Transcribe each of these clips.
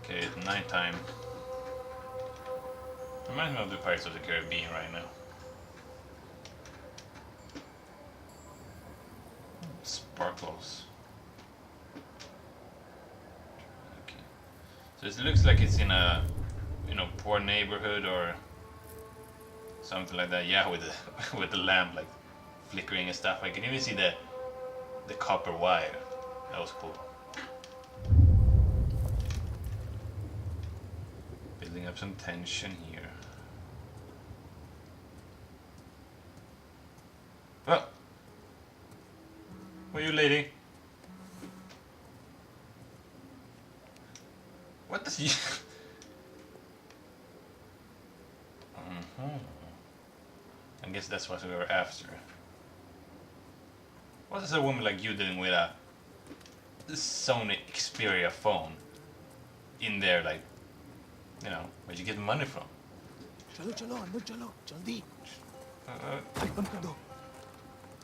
Okay, it's nighttime. Reminds me of the Pirates of the Caribbean right now. Sparkles. Okay. So it looks like it's in a, poor neighborhood or something like that. Yeah, with the with the lamp like flickering and stuff. I can even see the copper wire. That was cool. Building up some tension here. Oh! Where you, lady? What does you... I guess that's what we were after. What is a woman like you doing with a Sony Xperia phone in there, like, where'd you get the money from? चलो चलो अंदर चलो जल्दी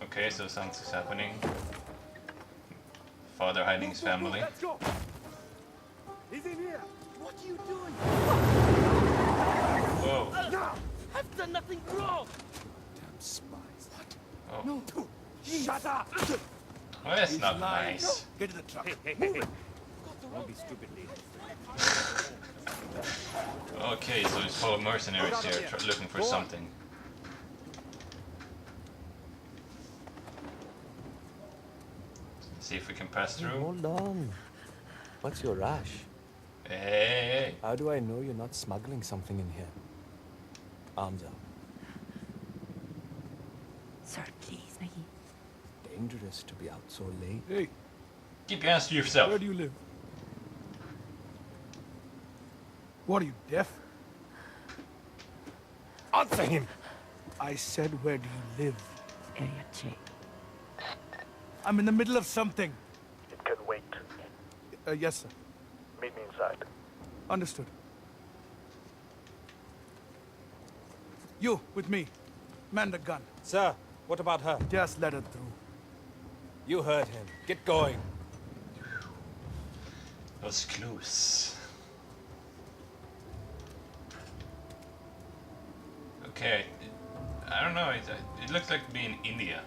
Okay, so something's happening. Father hiding his family. Let's go. He's in here. What are you doing? Whoa. No, I've done nothing wrong. Damn spies. What? Oh. No. Shut up. Well, that's not nice. Get to the truck. Move it. Don't be stupid, lady. Okay, so it's full of mercenaries here looking for something. See if we can pass through. Hold on. What's your rush? Hey. How do I know you're not smuggling something in here? Arms up. Sir, please, Maggie. Dangerous to be out so late. Hey, Keep your hands to yourself. where do you live? What are you, deaf? Answer him. I said, where do you live? Area J. I'm in the middle of something. It can wait. Yes, sir. Meet me inside. Understood. You, with me. Man the gun. Sir, what about her? Just let her through. You heard him. Get going. Those clues. Okay, I don't know. It looks like to be in India.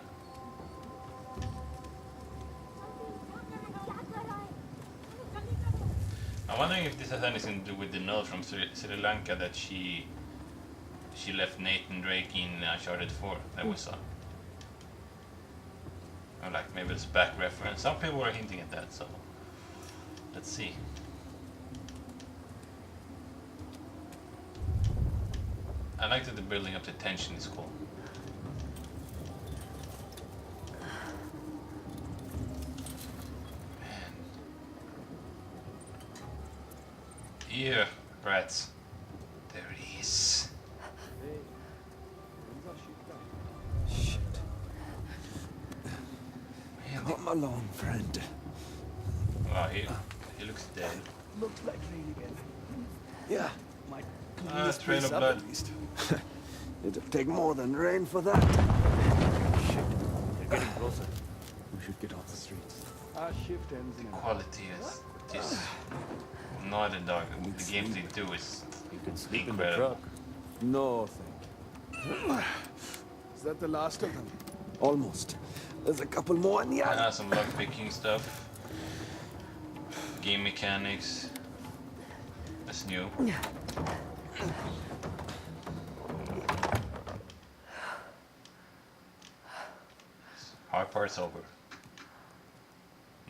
I'm wondering if this has anything to do with the note from Sri Lanka that she left Nathan Drake in Uncharted 4 that we saw. Or like maybe it's back reference. Some people were hinting at that, so let's see. I like that the building up the tension is cool. Man. Here, rats. There it is. Shit. Man, Come along, friend. wow, he looks dead. Looks like rain again. Yeah. Might Trail of blood. least. It'll take more than rain for that. Shit. They're getting closer. We should get off the streets. Our shift ends in an hour. Quality is just not a dog. The games they do is You can sleep in the incredible. truck. No, thank you. Is that the last of them? Almost. There's a couple more in the alley. Some lock picking stuff. Game mechanics. That's new. Hard part's over.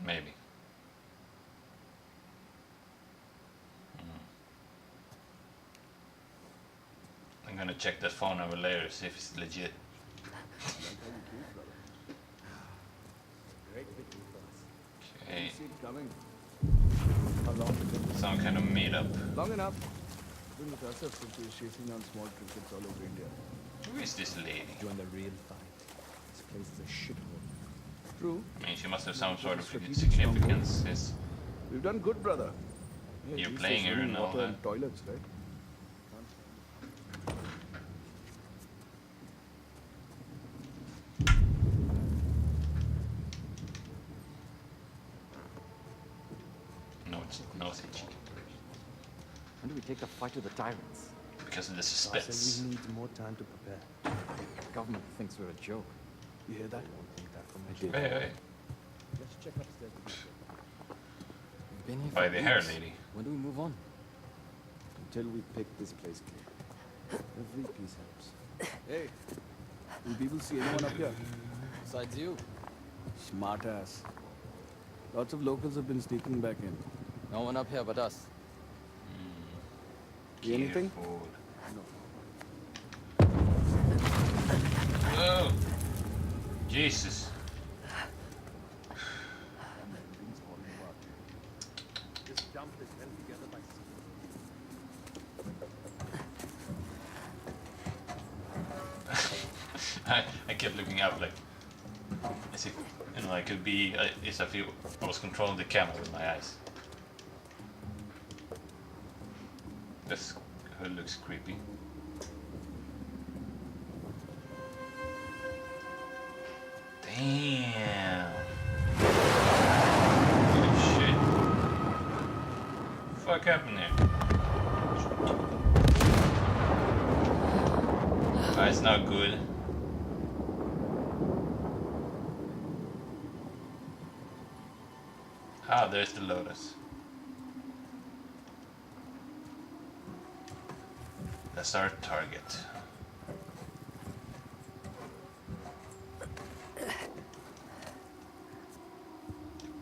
Maybe. I'm gonna check that phone number later, see if it's legit. Okay, See it coming. How long did it? some kind of meetup. Long enough. Been with us since we were chasing down small trinkets all over India. Who is this lady? Join the real fight. This place is a shithole. True. I mean, she must have some sort of Strategic significance. Yes. We've done good, brother. Yeah, You're these playing days her running and all water that. and toilets, right? No, it's no, it's itchy. When do we take the fight to the tyrants? Because of the Boss suspense. said we need more time to prepare. The government thinks we're a joke. You hear that? Won't think that from I me. did. Hey, hey. Let's check upstairs. We've been here By for the hair weeks. lady. When do we move on? Until we pick this place clear. Every piece helps. Hey, will people see anyone up here? Besides you. Smart ass. Lots of locals have been sneaking back in. No one up here but us. See anything? Careful. No. Oh! Jesus. Everything's falling apart. This dump is held together by I kept looking up like as if I could be as if I was controlling the camera with my eyes. This hood looks creepy. Damn. Holy shit. Fuck happened there? That's not good. Ah, there's the Lotus. That's our target.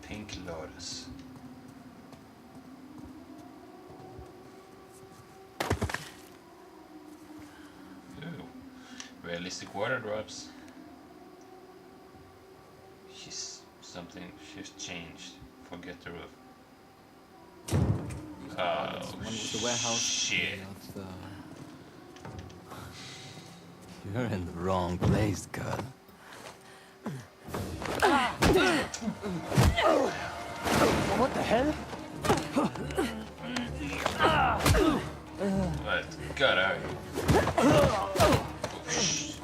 Pink Lotus. Ooh, realistic water drops. She's changed. Forget the roof. Oh, One was the warehouse. shit. The other- You're in the wrong place, girl. What the hell? What? God, are you?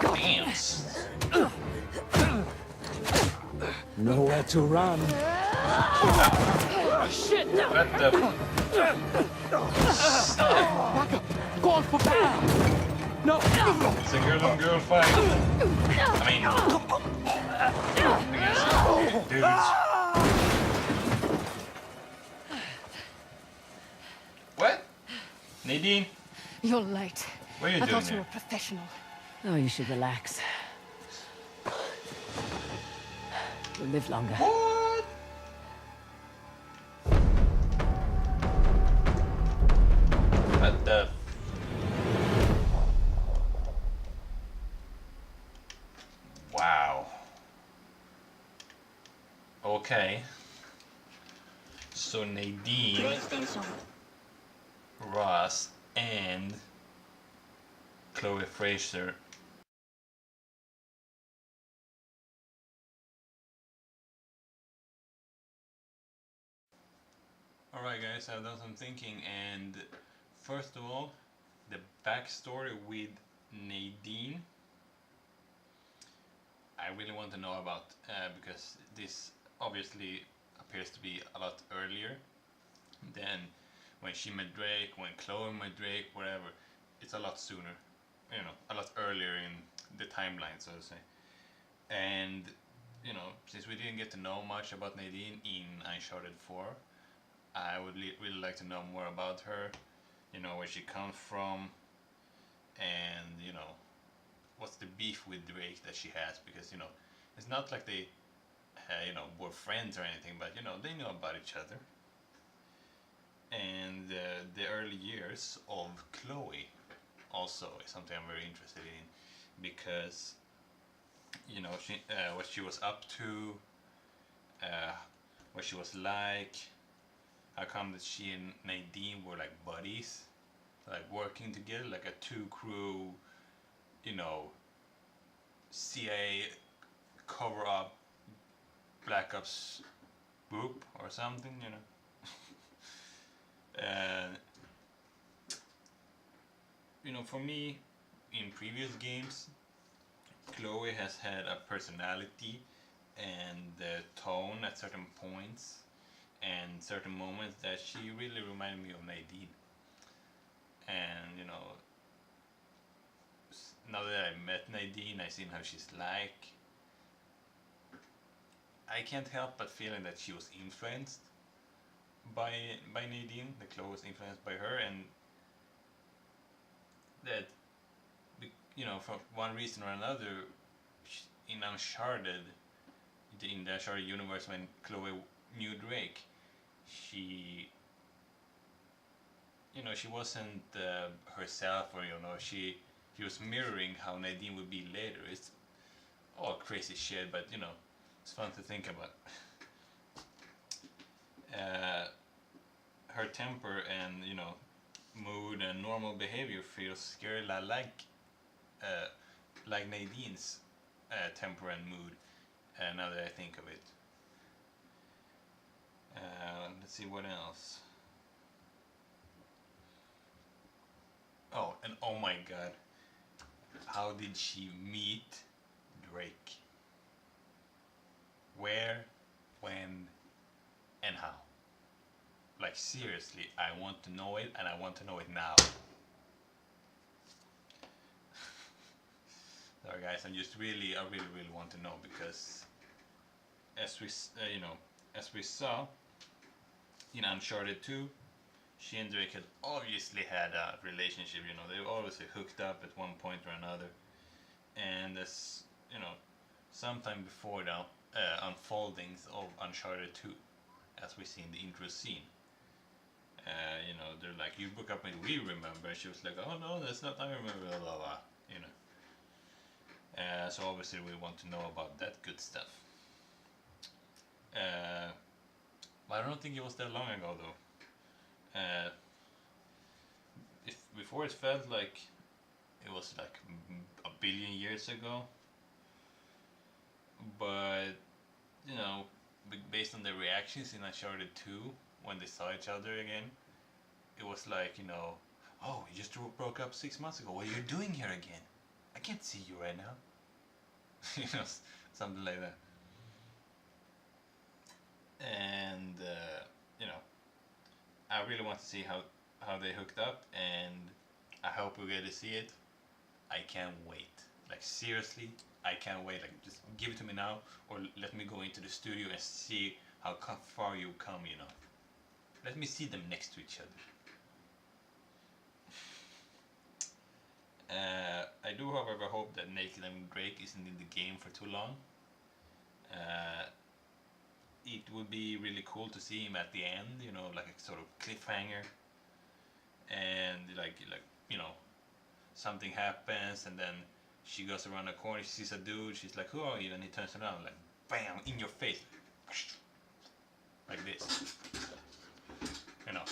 Damn. nowhere to run. What the? Call for backup! No! It's a girl on girl fight. I mean, against dudes. What? Nadine? You're late. What are you I doing thought you there? were professional. Oh, you should relax. You'll live longer. What? What the? Wow. Okay. So Nadine, Ross, and Chloe Fraser. Alright guys, I've done some thinking, and first of all, the backstory with Nadine I really want to know about, because this obviously appears to be a lot earlier than when she met Drake, when Chloe met Drake, whatever. It's a lot sooner, a lot earlier in the timeline, so to say. And since we didn't get to know much about Nadine in Uncharted 4, I would really like to know more about her, where she comes from, and what's the beef with Drake that she has, because it's not like they were friends or anything, but they know about each other. And the early years of Chloe also is something I'm very interested in, because she what she was up to, what she was like. How come that she and Nadine were like buddies, like working together, like a two crew, CIA cover up Black Ops group or something, And for me, in previous games, Chloe has had a personality and tone at certain points and certain moments that she really reminded me of Nadine. and you know, now that I met Nadine, I seen how she's like. I can't help but feeling that she was influenced by Nadine. The Chloe was influenced by her, and that, you know, for one reason or another, in Uncharted, in the Uncharted universe, when Chloe knew Drake, she, you know, she wasn't herself, or you know, she was mirroring how Nadine would be later. It's all crazy shit, but you know, it's fun to think about. Uh, Her temper and you know, mood and normal behavior feels scary uh, like Nadine's temper and mood. Now that I think of it, let's see what else. Oh, and oh my god, how did she meet Drake? Where, when, and how? Like seriously, I want to know it, and I want to know it now. Sorry guys, I really want to know, because as we, you know, as we saw in Uncharted 2, she and Drake had obviously had a relationship. You know, they were obviously hooked up at one point or another, and as you know, sometime before the unfoldings of Uncharted 2, as we see in the intro scene. You know, they're like, "You broke up and we remember." And she was like, "Oh no, that's not. I remember." Blah blah blah. You know. So obviously we want to know about that good stuff. But I don't think it was that long ago though. If before it felt like it was like a billion years ago, but you know, based on the reactions in Uncharted 2 when they saw each other again, it was like, you know, "Oh, you just broke up 6 months ago. What are you doing here again? I can't see you right now." You know, something like that. And you know, I really want to see how they hooked up, and I hope we get to see it. I can't wait. Like seriously, I can't wait. Like just give it to me now, or let me go into the studio and see how far you come. You know, let me see them next to each other. I do, however, hope that Nathan and Drake isn't in the game for too long. Uh, it would be really cool to see him at the end, you know, like a sort of cliffhanger, and like you know, something happens, and then she goes around the corner, she sees a dude, she's like, "Who are you?" And he turns around, like, bam, in your face, like this. You know,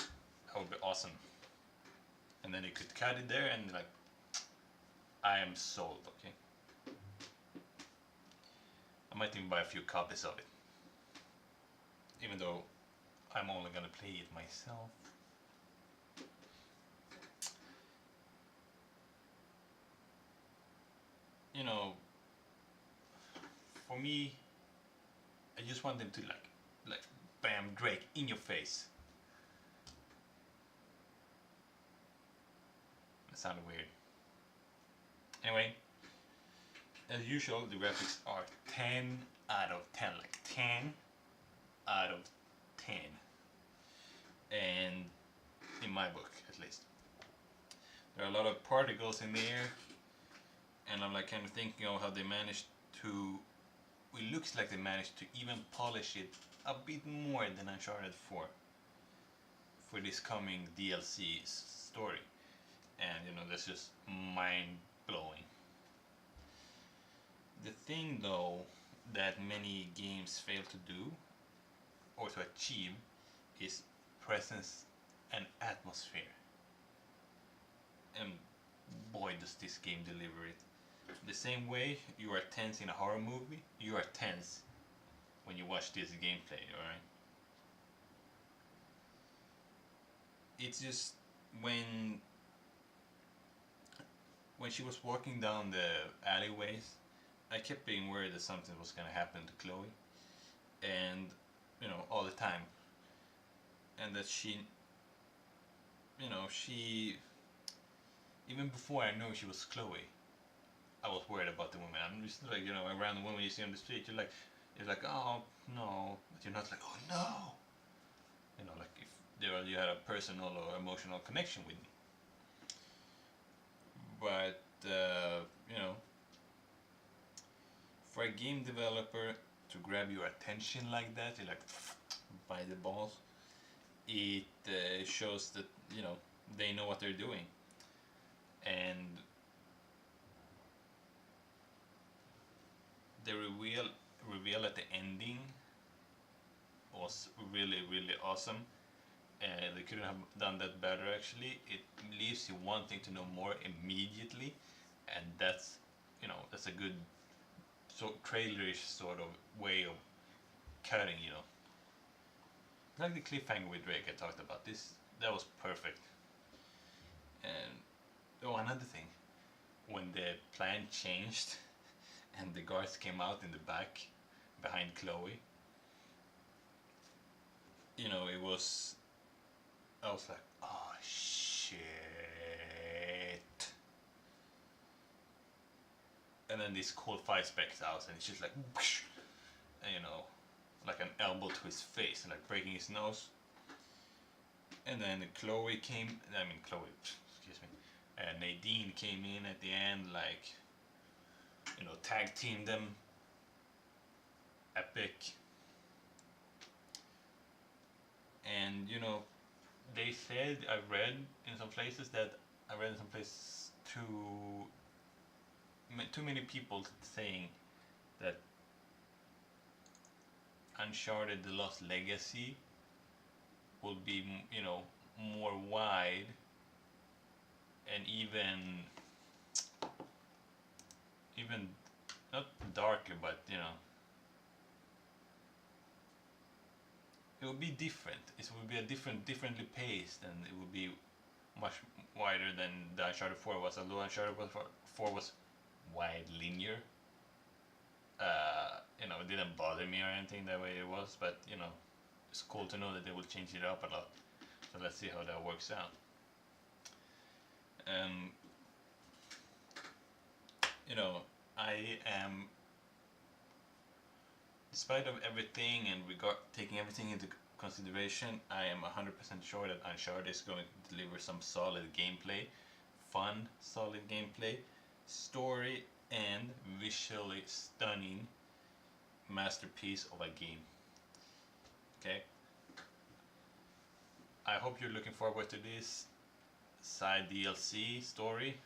that would be awesome. And then you could cut it there, and like, I am sold. Okay, I might even buy a few copies of it, even though I'm only gonna play it myself. You know, for me, I just want them to like, bam, Drake in your face. That sounded weird. Anyway, as usual, the graphics are 10 out of 10, like 10 out of 10. And in my book, at least. There are a lot of particles in the air, and I'm like kind of thinking of how they managed to. It looks like they managed to even polish it a bit more than Uncharted 4 for this coming DLC story, and you know, that's just mind blowing. The thing though that many games fail to do or to achieve is presence and atmosphere. And boy, does this game deliver it. The same way you are tense in a horror movie, you are tense when you watch this gameplay, alright? It's just when she was walking down the alleyways, I kept being worried that something was gonna happen to Chloe, and you know, all the time, and that she, you know, she even before I knew she was Chloe, I was worried about the woman. I'm just like, you know, a random woman you see on the street, you're like, oh no, but you're not like, oh no. You know, like if you had a personal or emotional connection with me. But you know, for a game developer to grab your attention like that, you're like by the balls. It shows that, you know, they know what they're doing, and the reveal at the ending was really awesome. They couldn't have done that better. Actually, it leaves you wanting to know more immediately, and that's, you know, that's a good trailerish sort of way of cutting, you know. Like the cliffhanger with Drake I talked about. That was perfect. And oh, another thing, when the plan changed and the guards came out in the back behind Chloe, you know, I was like, oh shit. And then this cold fire specks out, and it's just like, whoosh, and, you know, like an elbow to his face and like breaking his nose. And then Chloe, excuse me, Nadine came in at the end, like, you know, tag teamed them. Epic. And, you know, they said, I read in some places too many people saying that Uncharted: The Lost Legacy will be, you know, more wide and even not darker, but, you know, it will be different. It will be a differently paced, and it will be much wider than the Uncharted 4 was. Although Uncharted 4 was wide, linear. You know, it didn't bother me or anything that way it was, but, you know, it's cool to know that they will change it up a lot. So let's see how that works out. You know, I am, despite of everything and taking everything into consideration, I am 100% sure that Uncharted is going to deliver some solid gameplay, fun, solid gameplay, story, and visually stunning masterpiece of a game. Okay? I hope you're looking forward to this side DLC story,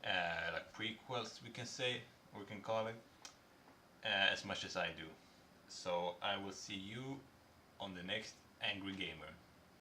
like prequels, we can say, or we can call it, as much as I do. So I will see you on the next Angry Gamer.